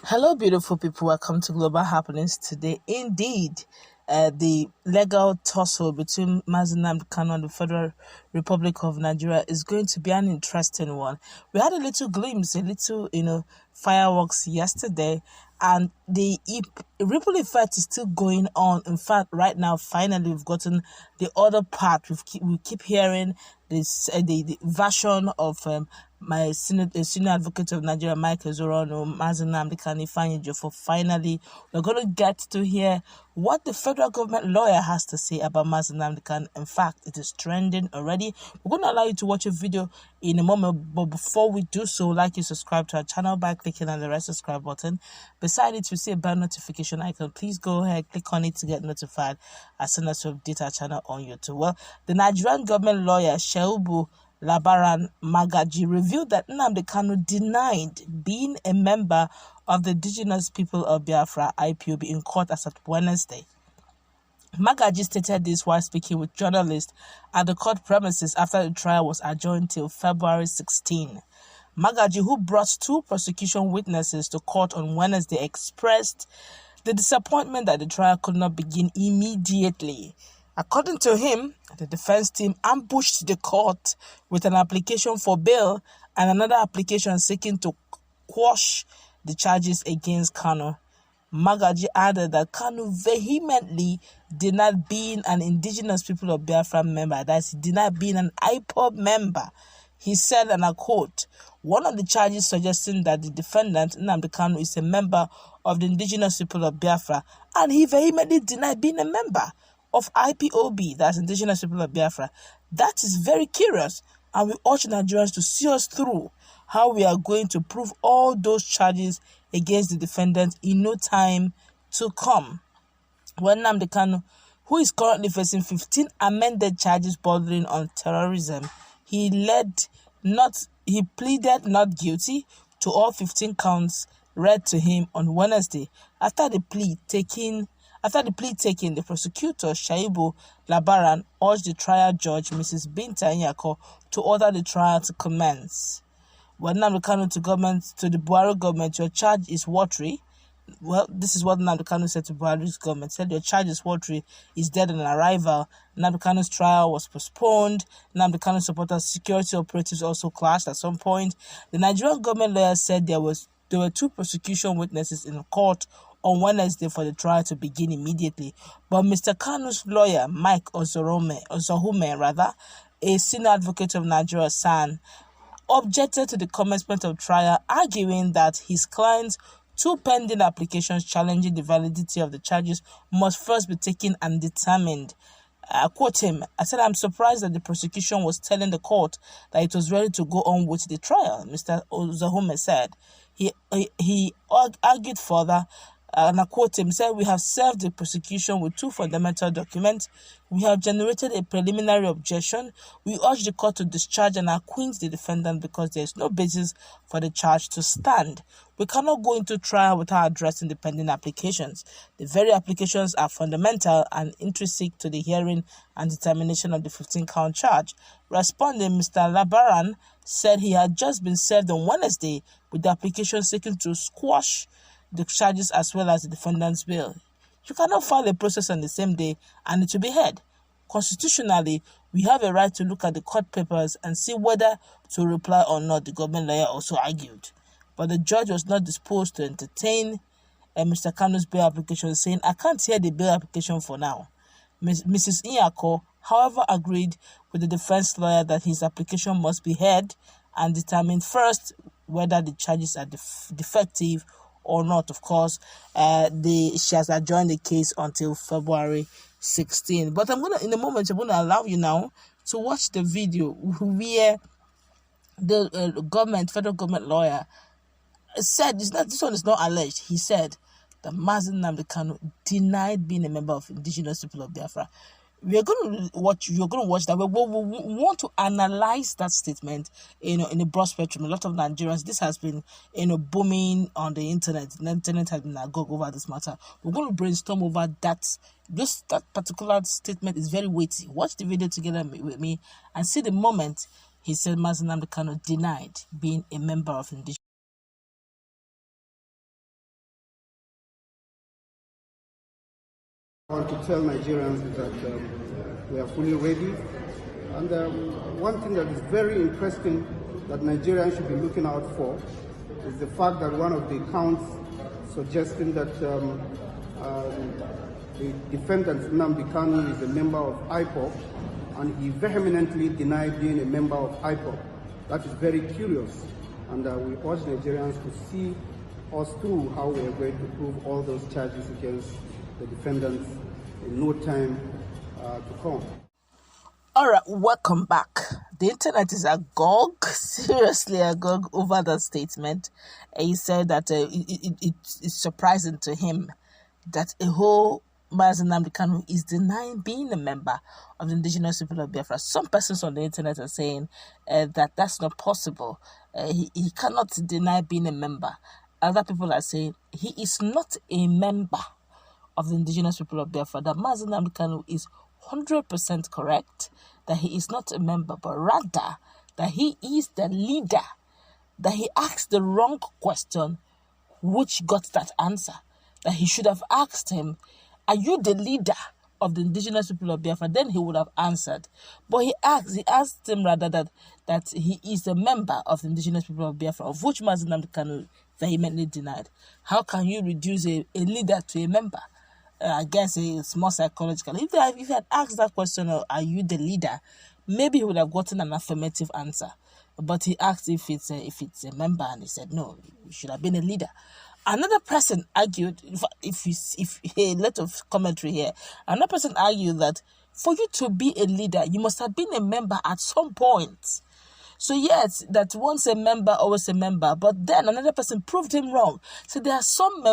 Hello, beautiful people. Welcome to Global Happenings today. Indeed, the legal tussle between Nnamdi Kanu and the Federal Republic of Nigeria is going to be an interesting one. We had a little glimpse, fireworks yesterday, and the ripple effect is still going on. In fact, right now, finally, we've gotten the other part. We keep hearing this the version of my senior advocate of Nigeria, Mike Ezorono, Nnamdi Kanu for finally, we're going to get to hear what the federal government lawyer has to say about Nnamdi Kanu. In fact, it is trending already. We're going to allow you to watch a video in a moment, but before we do so, like you subscribe to our channel by clicking on the red subscribe button. Beside it, you see a bell notification icon. Please go ahead, click on it to get notified as soon as we update our channel on YouTube. Well, the Nigerian government lawyer, Shehu Labaran Magaji, revealed that Nnamdi Kanu denied being a member of the Indigenous People of Biafra (IPOB) in court as at Wednesday. Magaji stated this while speaking with journalists at the court premises after the trial was adjourned till February 16. Magaji, who brought two prosecution witnesses to court on Wednesday, expressed the disappointment that the trial could not begin immediately. According to him, the defense team ambushed the court with an application for bail and another application seeking to quash the charges against Kanu. Magaji added that Kanu vehemently denied being an Indigenous People of Biafra member, that is, he denied being an IPOB member. He said, and I quote, "One of the charges suggesting that the defendant, Nnamdi Kanu, is a member of the Indigenous People of Biafra, and he vehemently denied being a member of IPOB, that's Indigenous People of Biafra. That is very curious, and we urge Nigerians to see us through how we are going to prove all those charges against the defendant in no time to come." When Nnamdi Kanu, who is currently facing 15 amended charges bordering on terrorism, he pleaded not guilty to all 15 counts read to him on Wednesday. After the plea taken, the prosecutor, Shehu Labaran, urged the trial judge, Mrs. Binta Nyako, to order the trial to commence. When Nnamdi Kanu to the Buhari government, "Your charge is watery." Well, this is what Nnamdi Kanu said to Buhari's government. Said, "Your charge is watery, is dead on arrival." Nnamdi Kanu's trial was postponed. Nnamdi Kanu supporters, security operatives also clashed at some point. The Nigerian government lawyer said there were two prosecution witnesses in court on Wednesday for the trial to begin immediately. But Mr. Kanu's lawyer, Mike Ozohume, a senior advocate of Nigeria, SAN, objected to the commencement of trial, arguing that his client's two pending applications challenging the validity of the charges must first be taken and determined. I quote him, I said, "I'm surprised that the prosecution was telling the court that it was ready to go on with the trial," Mr. Ozohume said. He argued further, and I quote him, said, "We have served the prosecution with two fundamental documents. We have generated a preliminary objection. We urge the court to discharge and acquit the defendant because there is no basis for the charge to stand. We cannot go into trial without addressing the pending applications. The very applications are fundamental and intrinsic to the hearing and determination of the 15-count charge." Responding, Mr. Labaran said he had just been served on Wednesday with the application seeking to squash the charges as well as the defendant's bail. You cannot file a process on the same day and it will be heard. Constitutionally, we have a right to look at the court papers and see whether to reply or not, the government lawyer also argued. But the judge was not disposed to entertain Mr. Kanu's bail application, saying, "I can't hear the bail application for now." Mrs. Nyako, however, agreed with the defense lawyer that his application must be heard and determined first whether the charges are defective or not. Of course, she has adjourned the case until February 16. But in a moment, I'm gonna allow you now to watch the video where the federal government lawyer said, this one is not alleged. He said that Nnamdi Kanu denied being a member of Indigenous People of Biafra. You're going to watch that. We want to analyze that statement, in a broad spectrum. A lot of Nigerians, this has been, booming on the internet. The internet has been agog over this matter. We're going to brainstorm over that. That particular statement is very weighty. Watch the video together with me and see the moment he said Nnamdi Kanu denied being a member of Indigenous I want to tell Nigerians is that we are fully ready. And one thing that is very interesting that Nigerians should be looking out for is the fact that one of the counts suggesting that the defendant, Nnamdi Kanu, is a member of IPOB, and he vehemently denied being a member of IPOB. That is very curious, and we urge Nigerians to see us through how we are going to prove all those charges against the defendants in no time to come. All right, welcome back. The internet is agog, seriously agog over that statement. He said that it's surprising to him that a whole Nnamdi Kanu is denying being a member of the Indigenous People of Biafra. Some persons on the internet are saying that that's not possible. He cannot deny being a member. Other people are saying he is not a member of the Indigenous People of Biafra. That Nnamdi Kanu is 100% correct, that he is not a member, but rather that he is the leader, that he asked the wrong question, which got that answer. That he should have asked him, are you the leader of the Indigenous People of Biafra? Then he would have answered. But he asked him rather that he is a member of the Indigenous People of Biafra, of which Nnamdi Kanu vehemently denied. How can you reduce a leader to a member? I guess it's more psychological. If he had asked that question, are you the leader, maybe he would have gotten an affirmative answer. But he asked if it's a member, and he said no, you should have been a leader. Another person argued, if a lot of commentary here, another person argued that for you to be a leader, you must have been a member at some point. So yes, that once a member, always a member. But then another person proved him wrong. So there are some members